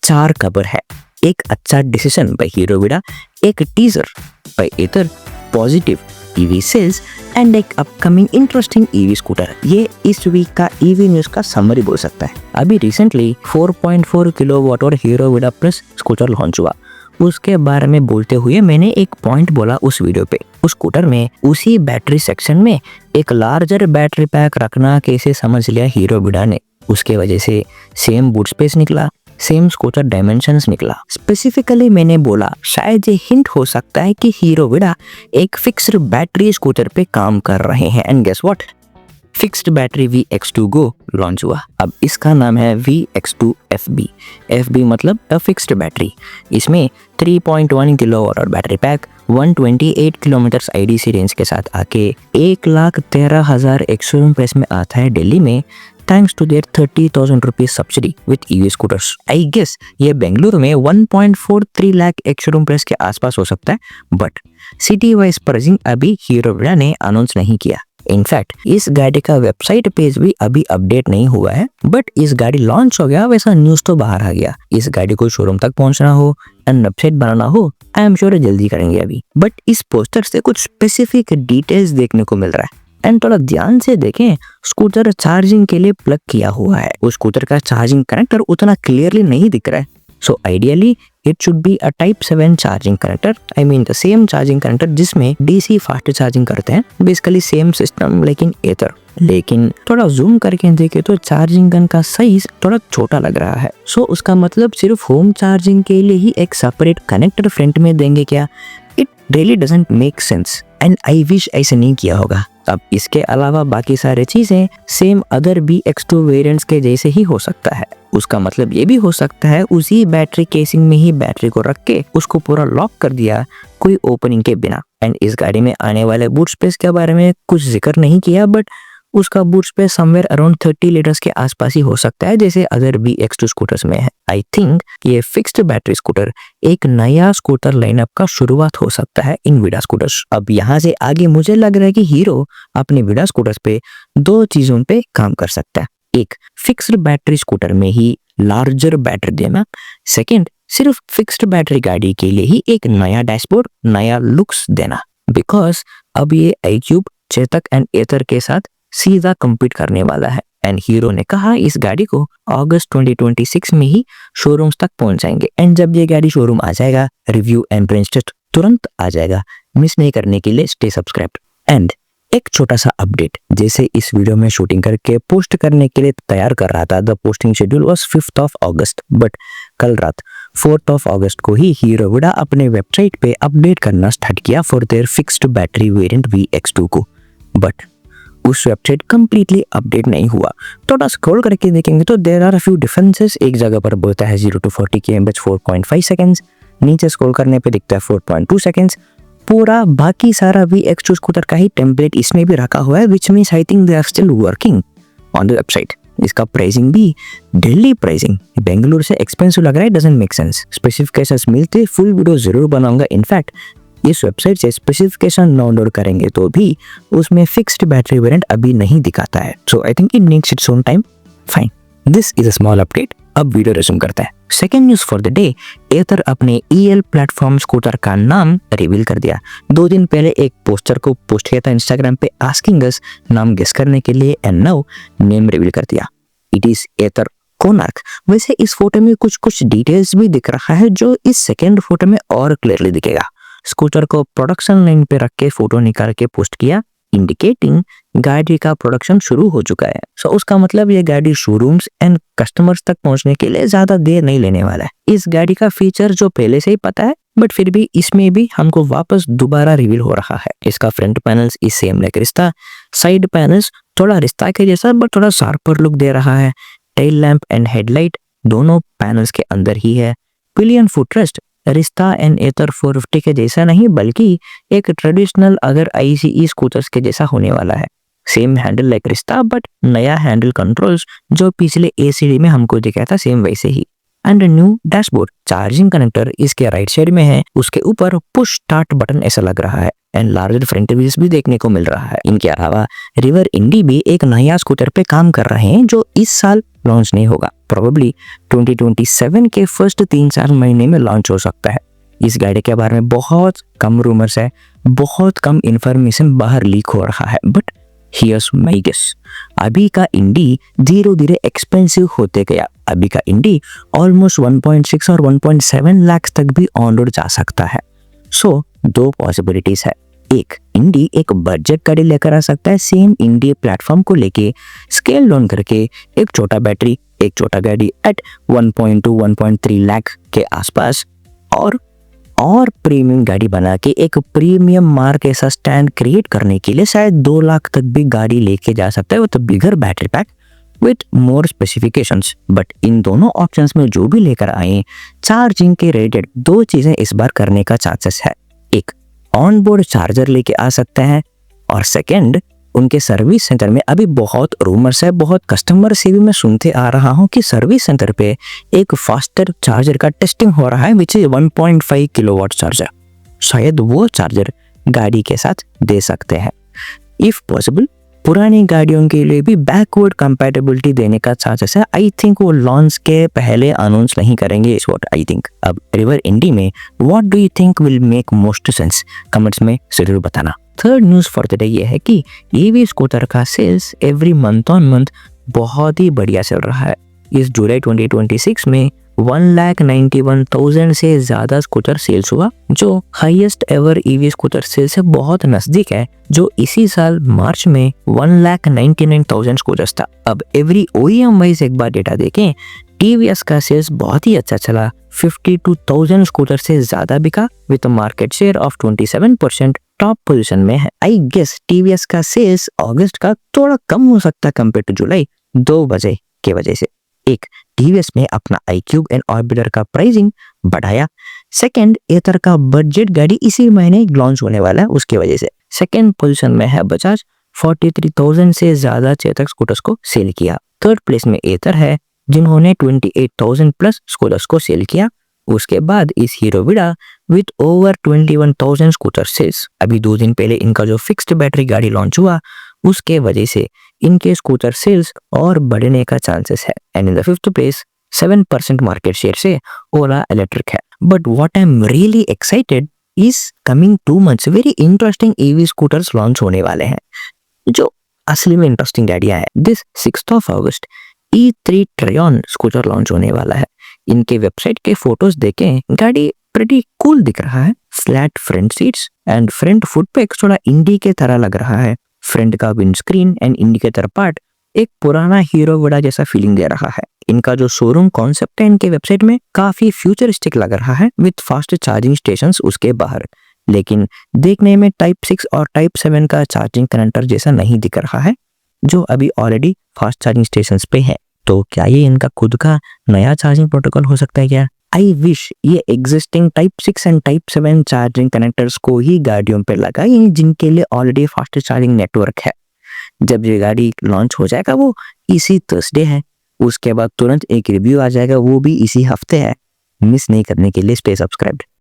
चार खबर है, एक अच्छा डिसीजन बाय हीरो विडा, एक teaser by Ather, positive EV sales and एक अपकमिंग इंटरेस्टिंग ईवी स्कूटर। ये इस वीक का ईवी न्यूज का समरी बोल सकता है। अभी रिसेंटली 4.4 किलोवाट और हीरो विडा प्लस स्कूटर लॉन्च हुआ। उसके बारे में बोलते हुए मैंने एक पॉइंट बोला उस वीडियो पे। उस स्कूटर में उसी बैटरी सेक्शन में एक लार्जर बैटरी पैक रखना कैसे समझ लिया हीरो विडा ने। उसके वजह से सेम बूट स्पेस निकला, सेम स्कूटर डायमेंशंस निकला। स्पेसिफिकली मैंने बोला शायद ये हिंट हो सकता है कि हीरो विडा एक फिक्स्ड बैटरी स्कूटर पे काम कर रहे हैं। And guess what, fixed battery VX2 Go launch हुआ। अब इसका नाम है VX2 FB। FB मतलब अ फिक्स्ड बैटरी। इसमें 3.1 किलोवाट और battery pack 128 kilometre IDC range के साथ आके 1,13,000 एक्स-शोरूम प्राइस में आता है दिल्ली में, thanks to their 30,000 rupees subsidy with EV scooters. I guess ये बेंगलुरु में 1.43 लाख एक्स-शोरूम प्राइस के आसपास हो सकता है, बट सिटी वाइज प्राइसिंग अभी हीरो विडा ने अनाउंस नहीं किया। इनफैक्ट इस गाड़ी का वेबसाइट पेज भी अभी अपडेट नहीं हुआ है, बट इस गाड़ी लॉन्च हो गया वैसा न्यूज तो बाहर आ गया। इस गाड़ी को शोरूम तक पहुंचना हो एंड वेबसाइट बनाना हो, आई एम श्योर जल्दी करेंगे अभी। बट इस पोस्टर से कुछ स्पेसिफिक डिटेल्स देखने को मिल रहा है एंड थोड़ा ध्यान से देखें, स्कूटर चार्जिंग के लिए प्लग किया हुआ है। उस स्कूटर का चार्जिंग कनेक्टर उतना क्लियरली नहीं दिख रहा है। So ideally it should be a type 7 charging connector, I mean the same charging connector जिसमें DC फास्ट चार्जिंग करते हैं। बेसिकली सेम सिस्टम लेकिन एथर। लेकिन थोड़ा जूम करके देखे तो चार्जिंग गन का साइज थोड़ा छोटा लग रहा है। सो उसका मतलब सिर्फ होम चार्जिंग के लिए ही एक सेपरेट कनेक्टर फ्रंट में देंगे क्या? It really doesn't make sense and I wish ऐसे नहीं किया होगा। अब इसके अलावा बाकी सारे चीजें सेम अदर VX2 वेरिएंट्स के जैसे ही हो सकता है। उसका मतलब ये भी हो सकता है उसी बैटरी केसिंग में ही बैटरी को रख के उसको पूरा लॉक कर दिया कोई ओपनिंग के बिना। एंड इस गाड़ी में आने वाले बूट स्पेस के बारे में कुछ जिक्र नहीं किया, बट उसका boot space somewhere around 30 litres के आसपास ही हो सकता है जैसे अदर VX2 स्कूटर्स में है। आई थिंक ये फिक्स्ड बैटरी स्कूटर एक नया स्कूटर लाइनअप का शुरुआत हो सकता है इन विडा स्कूटर्स। अब यहाँ से आगे मुझे लग रहा है कि हीरो अपने विडा स्कूटर्स पे दो चीजों पे काम कर सकता है। एक, फिक्स्ड बैटरी स्कूटर में ही लार्जर बैटरी देना। सेकेंड, सिर्फ फिक्स्ड बैटरी गाड़ी के लिए ही एक नया डैशबोर्ड, नया लुक्स देना। बिकॉज अब ये iQube, चेतक एंड एथर के साथ सीधा कम्पीट करने वाला है। एंड हीरो ने कहा इस गाड़ी को अगस्त 2026 में ही शोरूम्स तक पहुंचाएंगे। एंड जब ये गाड़ी शोरूम आ जाएगा, रिव्यू एंड रेंज टेस्ट तुरंत आ जाएगा। मिस नहीं करने के लिए स्टे सब्सक्राइब्ड। एंड एक छोटा सा अपडेट, जैसे इस वीडियो में शूटिंग करके पोस्ट करने के लिए तैयार कर रहा था, the posting schedule was 5th of August, but कल रात 4th of August को ही हीरो विडा अपने वेबसाइट पे अपडेट करना स्टार्ट किया for their fixed battery variant VX2 को। बट उस वेबसाइट कंप्लीटली अपडेट नहीं हुआ। थोड़ा स्क्रॉल करके देखेंगे तो there are a few differences. एक जगह पर बोलता है 0 to 40 km 4.5 सेकेंड्स, नीचे स्क्रॉल करने पे दिखता है 4.2 सेकेंड्स। पूरा बाकी सारा VX2 स्कूटर का ही टेम्पलेट इसमें भी रखा हुआ है, which means I think they are still working on the website. इसका प्राइसिंग भी दिल्ली प्राइसिंग बेंगलुरु से एक्सपेंसिव लग रहा है, डजंट मेक सेंस। स्पेसिफिकेशंस मिलते फुल वीडियो जरूर बनाऊंगा। इनफैक्ट इस वेबसाइट से स्पेसिफिकेशन डाउनलोड करेंगे तो भी उसमें फिक्स्ड बैटरी वेरिएंट अभी नहीं दिखाता है। So I think it needs its own time. Fine, this is a small update. अब वीडियो रेज्यूम करते हैं। Second news for the day, Ather अपने EL प्लेटफॉर्म स्कूटर का नाम रिवील कर दिया। 2 दिन पहले एक पोस्टर को पोस्ट किया था इंस्टाग्राम पे आस्किंग अस नाम गेस करने के लिए, एंड नाउ नेम रिवील कर दिया। इट इज एथर कोनार्क। वैसे इस फोटो में कुछ डिटेल्स भी दिख रहा है जो इस सेकेंड फोटो में और क्लियरली दिखेगा। स्कूटर को प्रोडक्शन लाइन पे रख के फोटो निकाल के पोस्ट किया, इंडिकेटिंग गाड़ी का प्रोडक्शन शुरू हो चुका है। सो उसका मतलब ये गाड़ी शोरूम्स एंड कस्टमर्स तक पहुंचने के लिए ज्यादा देर नहीं लेने वाला है। इस गाड़ी का फीचर जो पहले से ही पता है, बट फिर भी इसमें भी हमको वापस दोबारा रिवील हो रहा है। इसका front panels is same like रिश्ता, साइड पैनल्स थोड़ा रिश्ता के जैसा बट थोड़ा शार्पर लुक दे रहा है। टेल लैंप एंड हेडलाइट दोनों पैनल्स के अंदर ही है। पिलियन फुटरेस्ट रिश्ता एंड एथर 450 के जैसा नहीं, बल्कि एक ट्रेडिशनल अगर ICE स्कूटर्स के जैसा होने वाला है। Same handle like Rizta, but नया हैंडल कंट्रोल्स जो पिछले ACD में हमको दिखाया था सेम वैसे ही। And new dashboard, charging connector इसके राइट साइड में है, उसके ऊपर पुश स्टार्ट बटन ऐसा लग रहा है। एंड लार्जर फ्रंट व्हील्स भी देखने को मिल रहा है। इनके अलावा रिवर इंडी भी एक नया स्कूटर पे काम कर रहे हैं जो इस साल लॉन्च नहीं होगा, प्रोबेबली 2027 के फर्स्ट 3-4 महीने में लॉन्च हो सकता है। इस गाड़ी के बारे में बहुत कम रूमर्स है, बहुत कम इंफॉर्मेशन बाहर लीक हो रहा है, बट हियर्स माय गेस। अभी का इंडी धीरे धीरे एक्सपेंसिव होते गया। अभी का इंडी ऑलमोस्ट 1.6 और 1.7 लाख तक भी ऑन रोड जा सकता है। सो दो पॉसिबिलिटीज है, एक इंडी एक बजट गाड़ी लेकर आ सकता है सेम इंडी प्लेटफॉर्म को लेके स्केल डाउन करके, एक छोटा बैटरी एक छोटा गाड़ी एट 1.2 1.3 लाख के आसपास, और प्रीमियम गाड़ी बना के एक प्रीमियम मार्क ऐसा स्टैंड क्रिएट करने के लिए शायद 2 लाख तक भी गाड़ी लेके जा सकता है with bigger battery pack with more specifications. But in दोनों ऑप्शंस में जो भी लेकर आए, चार्जिंग के रिलेटेड 2 चीजें इस बार करने का चांसेस है। एक, ऑन बोर्ड चार्जर लेके आ सकते हैं, और सेकेंड, उनके सर्विस सेंटर में अभी बहुत रूमर्स है, बहुत कस्टमर से भी मैं सुनते आ रहा हूँ कि सर्विस सेंटर पे एक फास्टर चार्जर का टेस्टिंग हो रहा है विच इज 1.5 किलोवाट चार्जर। शायद वो चार्जर गाड़ी के साथ दे सकते हैं। इफ पॉसिबल पुरानी गाड़ियों के लिए भी बैकवर्ड कंपैटिबिलिटी देने का चांसेस है। आई थिंक वो लॉन्च के पहले अनाउंस नहीं करेंगे, इज व्हाट आई थिंक। अब रिवर इंडी में what do you think will make most sense, comments में जरूर बताना। Third news for the day ये है कि ईवी स्कूटर का sales every month on month बहुत ही बढ़िया चल रहा है। इस जुलाई 2026 में 1,91,000 से ज़्यादा स्कूटर सेल्स हुआ, जो highest ever EV scooter sales से बहुत नज़दीक है, जो इसी साल मार्च में 1,99,000 स्कूटर्स था। अब एवरी OEM वाइज एक बार डेटा देखें, टीवीएस का सेल्स बहुत ही अच्छा चला, 52,000 स्कूटर से ज़्यादा बिका with market share of 27%, top position में है। आई गेस टीवीएस का सेल्स अगस्त का थोड़ा कम हो सकता है कंपेयर टू जुलाई, 2 वजह के वजह से। एक, टीवीएस में अपना iQube एंड ऑर्बिटर का प्राइसिंग बढ़ाया। सेकंड, एथर का बजट गाड़ी इसी महीने लॉन्च होने वाला है, उसकी वजह से। सेकंड पोजीशन में है बजाज, 43,000 से ज्यादा चेतक स्कूटर्स को सेल किया। थर्ड प्लेस में एथर है, जिन्होंने 28,000 प्लस स्कूटर्स को सेल किया। उसके बाद इस हीरो विडा विथ ओवर 21,000 स्कूटर सेल्स। अभी 2 दिन पहले इनका जो फिक्स्ड बैटरी गाड़ी लॉन्च हुआ, उसके वजह से इनके स्कूटर सेल्स और बढ़ने का चांसेस है। And in the 5th place 7% market share से ओला इलेक्ट्रिक है। But what I am really excited is coming 2 months very interesting EV scooters launch होने वाले हैं, जो असली में इंटरेस्टिंग गाड़ियां हैं। दिस 6th August E3 ट्रायन स्कूटर लॉन्च होने वाला है। इनके वेबसाइट के फोटोज देखें, गाड़ी प्रीटी कूल दिख रहा है। Flat front seats and front foot पे थोड़ा इंडी के तरह लग रहा है। फ्रंट का विंडस्क्रीन एंड इंडिकेटर पार्ट एक पुराना हीरो विडा जैसा फीलिंग दे रहा है। इनका जो शोरूम कॉन्सेप्ट है इनके वेबसाइट में काफी फ्यूचरिस्टिक लग रहा है विद फास्ट चार्जिंग स्टेशंस उसके बाहर, लेकिन देखने में टाइप 6 और टाइप 7 का चार्जिंग कनेक्टर जैसा नहीं दिख रहा है, जो अभी ऑलरेडी फास्ट चार्जिंग स्टेशंस पे है। तो क्या ये इनका खुद का नया चार्जिंग प्रोटोकॉल हो सकता है क्या? आई विश ये existing type 6 and type 7 charging connectors को ही गाड़ियों पे लगाए, जिनके लिए ऑलरेडी फास्ट चार्जिंग नेटवर्क है। जब ये गाड़ी लॉन्च हो जाएगा, वो इसी थर्सडे है, उसके बाद तुरंत एक रिव्यू आ जाएगा, वो भी इसी हफ्ते है। मिस नहीं करने के लिए स्टे सब्सक्राइब्ड।